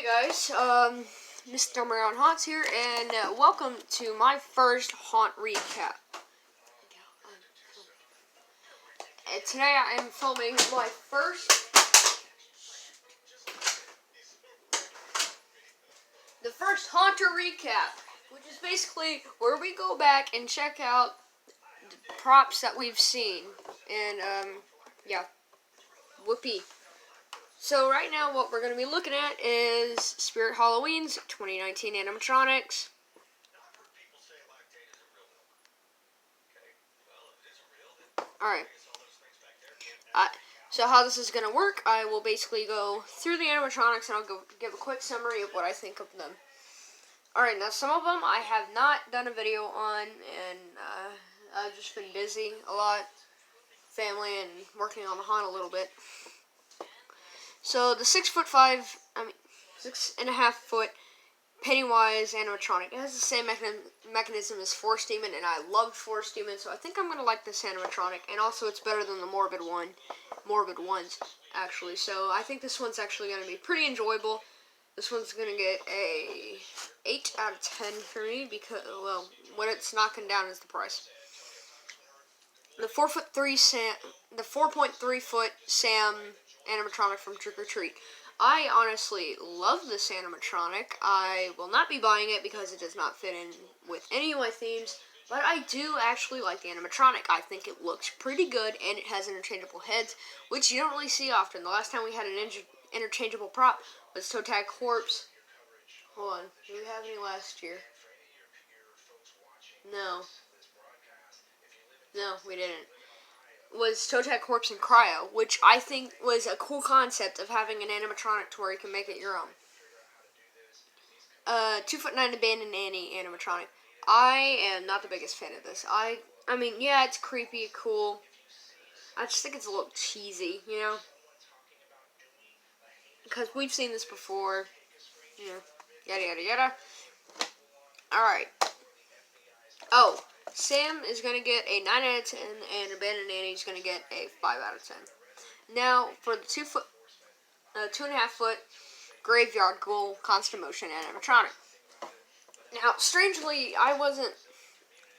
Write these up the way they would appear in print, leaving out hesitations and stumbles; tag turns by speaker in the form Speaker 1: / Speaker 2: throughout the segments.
Speaker 1: Hey guys, Mr. Marion Haunts here, and welcome to my first Haunt recap. And today I am filming my the first Haunter recap, which is basically where we go back and check out the props that we've seen, and yeah, whoopee. So right now what we're going to be looking at is Spirit Halloween's 2019 Animatronics. Alright. So how this is going to work, I will basically go through the animatronics and I'll give a quick summary of what I think of them. Alright, now some of them I have not done a video on, and I've just been busy a lot, family, and working on the haunt a little bit. So the 6'5", 6.5 foot Pennywise animatronic. It has the same mechanism as Force Demon, and I loved Force Demon, so I think I'm gonna like this animatronic. And also, it's better than the morbid ones, actually. So I think this one's actually gonna be pretty enjoyable. This one's gonna get a 8 out of 10 for me because, well, what it's knocking down is the price. The 4.3 foot Sam animatronic from Trick or Treat. I honestly love this animatronic. I will not be buying it because it does not fit in with any of my themes, but I do actually like the animatronic. I think it looks pretty good, and it has interchangeable heads, which you don't really see often. The last time we had an interchangeable prop was Toe Tag Corpse. Hold on, did we have any last year? No, we didn't. Was Toe Tag Corpse and Cryo, which I think was a cool concept of having an animatronic to where you can make it your own. 2'9" Abandoned Annie animatronic. I am not the biggest fan of this. I mean, yeah, it's creepy, cool. I just think it's a little cheesy, you know? Because we've seen this before. You know, yada yada yada. Alright. Oh, Sam is going to get a 9 out of 10, and Abandoned Annie is going to get a 5 out of 10. Now, for the 2.5 foot Graveyard Ghoul Constant Motion animatronic. Now, strangely, I wasn't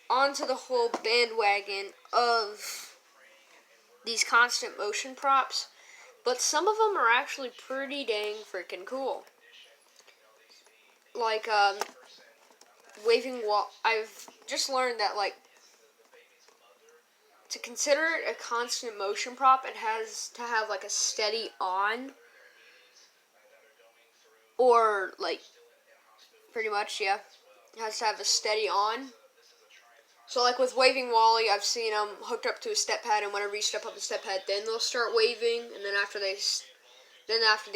Speaker 1: onto the whole bandwagon of these constant motion props, but some of them are actually pretty dang freaking cool. Like, waving wall. I've just learned that, like, to consider it a constant motion prop, it has to have, like, a steady on. Or, like, pretty much, yeah. It has to have a steady on. So, like, with Waving Wally, I've seen them hooked up to a step pad, and whenever you step up the step pad, then they'll start waving, and then after the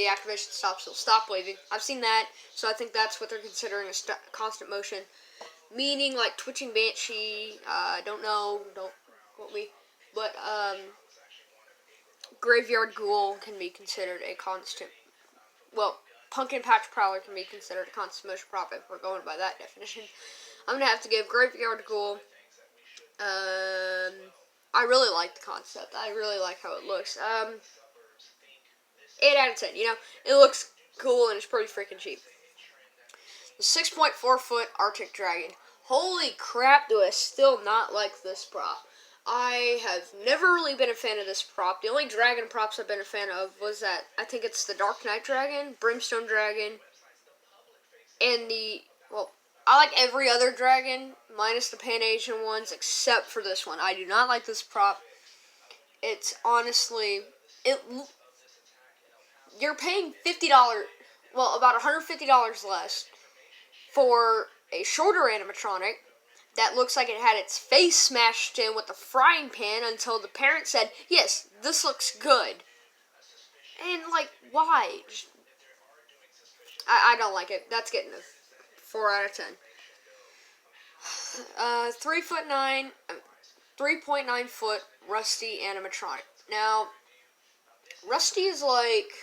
Speaker 1: activation stops, they'll stop waving. I've seen that, so I think that's what they're considering a constant motion. Meaning, like, Twitching Banshee, don't know, don't quote me, but, Graveyard Ghoul can be considered a constant, well, Pumpkin Patch Prowler can be considered a constant motion prop if we're going by that definition. I'm going to have to give Graveyard Ghoul, I really like the concept. I really like how it looks. 8 out of 10, you know, it looks cool and it's pretty freaking cheap. The 6.4 foot Arctic Dragon. Holy crap, do I still not like this prop. I have never really been a fan of this prop. The only dragon props I've been a fan of was that, I think it's the Dark Knight Dragon, Brimstone Dragon, and well, I like every other dragon, minus the Pan-Asian ones, except for this one. I do not like this prop. It's honestly, you're paying $50, well, about $150 less for a shorter animatronic that looks like it had its face smashed in with a frying pan until the parent said, yes, this looks good. And, like, why? I don't like it. That's getting a 4 out of 10. 3.9 foot Rusty animatronic. Now, Rusty is like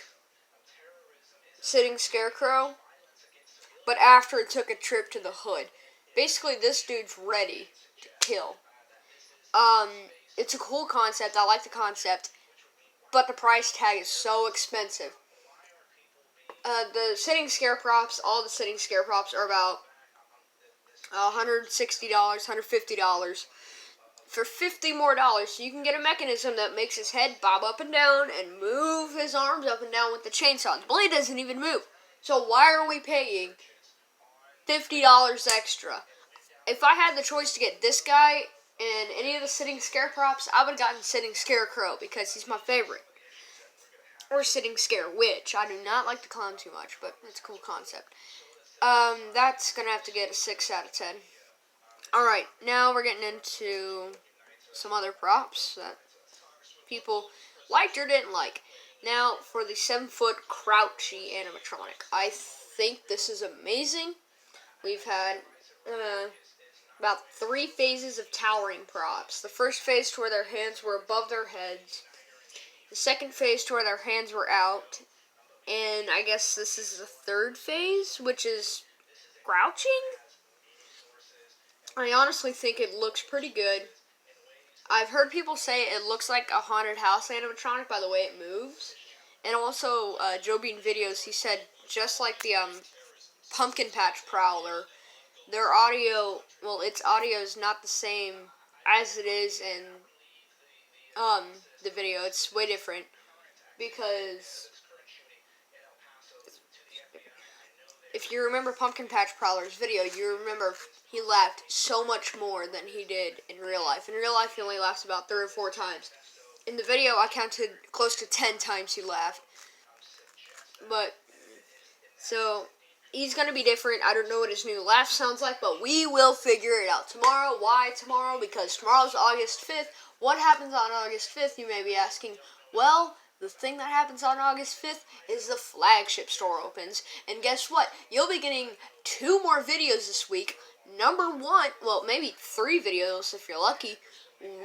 Speaker 1: Sitting Scarecrow, but after it took a trip to the hood. Basically, this dude's ready to kill. It's a cool concept. I like the concept, but the price tag is so expensive. The sitting scare props, all the sitting scare props are about $160, $150. For $50 more, so you can get a mechanism that makes his head bob up and down and move his arms up and down with the chainsaw. The blade doesn't even move. So why are we paying $50 extra? If I had the choice to get this guy and any of the sitting scare props, I would have gotten Sitting Scarecrow because he's my favorite. Or Sitting Scare Witch. I do not like the clown too much, but it's a cool concept. That's going to have to get a 6 out of 10. Alright, now we're getting into some other props that people liked or didn't like. Now, for the 7-foot crouchy animatronic. I think this is amazing. We've had about 3 phases of towering props. The first phase to where their hands were above their heads. The second phase to where their hands were out. And I guess this is the third phase, which is crouching? I honestly think it looks pretty good. I've heard people say it looks like a haunted house animatronic by the way it moves. And also, Joe Bean Videos, he said, just like the Pumpkin Patch Prowler, their audio, well, its audio is not the same as it is in the video. It's way different because if you remember Pumpkin Patch Prowler's video, you remember he laughed so much more than he did in real life. In real life, he only laughs about 3 or 4 times. In the video, I counted close to 10 times he laughed. But, so, he's going to be different. I don't know what his new laugh sounds like, but we will figure it out tomorrow. Why tomorrow? Because tomorrow's August 5th. What happens on August 5th, you may be asking? Well, the thing that happens on August 5th is the flagship store opens. And guess what? You'll be getting 2 more videos this week. Number 1, well, maybe 3 videos if you're lucky.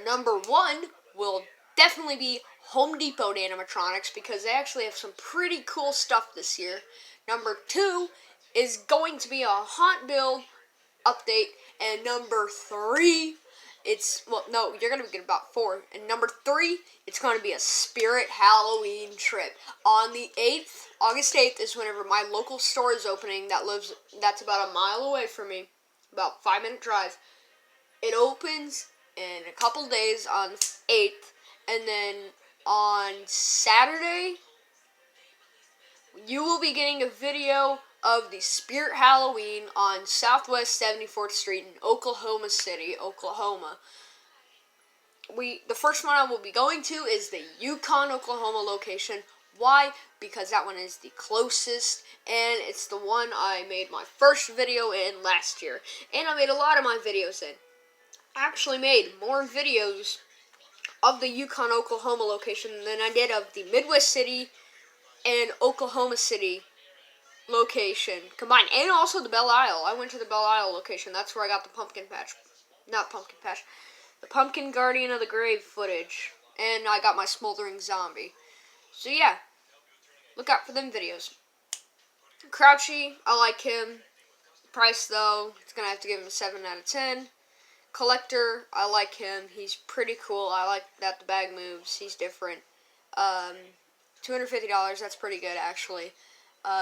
Speaker 1: Number 1 will definitely be Home Depot animatronics because they actually have some pretty cool stuff this year. Number 2 is going to be a Haunt Build update. And number 3, you're going to get about 4. And number 3, it's going to be a Spirit Halloween trip. On the 8th, August 8th is whenever my local store is opening that's about a mile away from me. About 5-minute drive. It opens in a couple days on the 8th. And then on Saturday, you will be getting a video of the Spirit Halloween on Southwest 74th Street in Oklahoma City, Oklahoma. The first one I will be going to is the Yukon, Oklahoma location. Why? Because that one is the closest, and it's the one I made my first video in last year. And I made a lot of my videos in. I actually made more videos of the Yukon, Oklahoma location than I did of the Midwest City and Oklahoma City location combined. And also the Belle Isle. I went to the Belle Isle location. That's where I got the the Pumpkin Guardian of the Grave footage. And I got my Smoldering Zombie. So yeah, look out for them videos. Crouchy, I like him. Price though, it's going to have to give him a 7 out of 10. Collector, I like him. He's pretty cool. I like that the bag moves. He's different. $250, that's pretty good actually.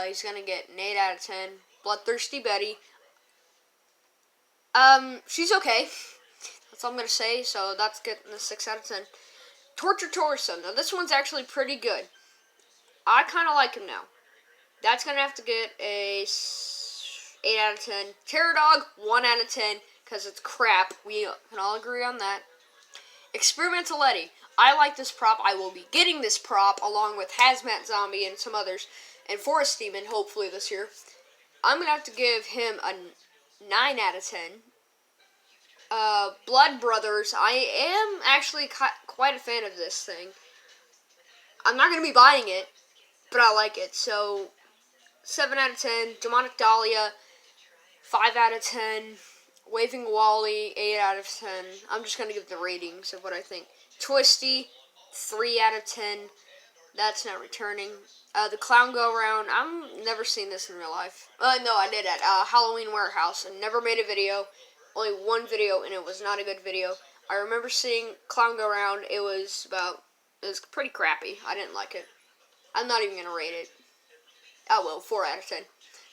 Speaker 1: He's going to get an 8 out of 10. Bloodthirsty Betty. She's okay. That's all I'm going to say, so that's getting a 6 out of 10. Torture Torso. Now, this one's actually pretty good. I kind of like him now. That's going to have to get a 8 out of 10. Terror Dog, 1 out of 10, because it's crap. We can all agree on that. Experimental Eddie. I like this prop. I will be getting this prop along with Hazmat Zombie and some others. And Forest Demon, hopefully this year. I'm going to have to give him a 9 out of 10. Blood Brothers. I am actually quite a fan of this thing. I'm not going to be buying it, but I like it. So, 7 out of 10. Demonic Dahlia, 5 out of 10. Waving Wally, 8 out of 10. I'm just going to give the ratings of what I think. Twisty, 3 out of 10. That's not returning. The Clown Go Around, I've never seen this in real life. No, I did at Halloween Warehouse and never made a video. Only one video, and it was not a good video. I remember seeing Clown Go Around. It was pretty crappy. I didn't like it. I'm not even going to rate it. I will, 4 out of 10.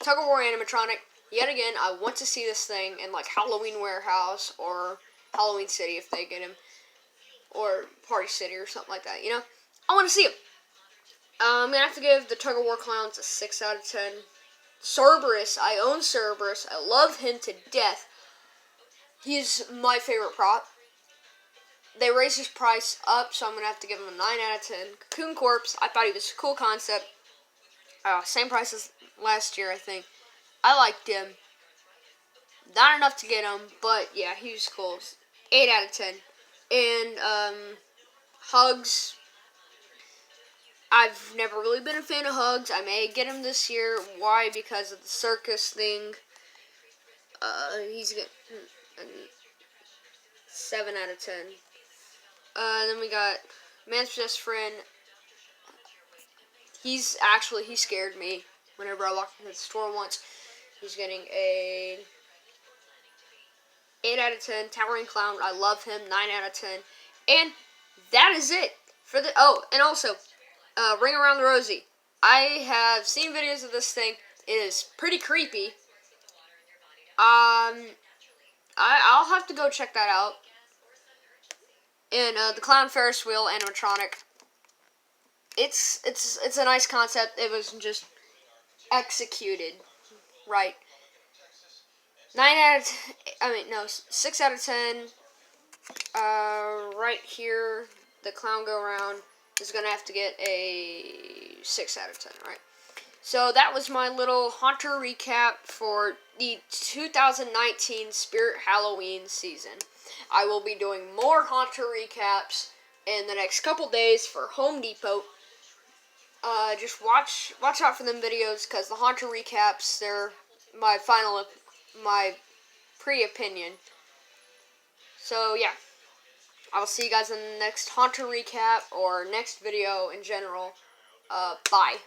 Speaker 1: Tug of War animatronic. Yet again, I want to see this thing in like Halloween Warehouse or Halloween City if they get him, or Party City or something like that. You know, I want to see him. I'm gonna have to give the Tug of War clowns a 6 out of 10. Cerberus, I own Cerberus. I love him to death. He's my favorite prop. They raised his price up, so I'm going to have to give him a 9 out of 10. Cocoon Corpse, I thought he was a cool concept. Same price as last year, I think. I liked him. Not enough to get him, but yeah, he was cool. 8 out of 10. And, Hugs. I've never really been a fan of Hugs. I may get him this year. Why? Because of the circus thing. He's getting 7 out of 10. Then we got Man's Best Friend. He scared me whenever I walked into the store once. He's getting a 8 out of 10. Towering Clown, I love him, 9 out of 10. And that is it for the, and also, Ring Around the Rosie. I have seen videos of this thing. It is pretty creepy. I'll have to go check that out. And the Clown Ferris Wheel animatronic. It's a nice concept. It was just executed right. 6 out of 10. Right here, the clown go around is gonna have to get a 6 out of 10, right? So that was my little Haunter recap for the 2019 Spirit Halloween season. I will be doing more Haunter recaps in the next couple days for Home Depot. Just watch out for them videos, because the Haunter recaps, they're my pre-opinion. So yeah, I'll see you guys in the next Haunter recap or next video in general. Bye.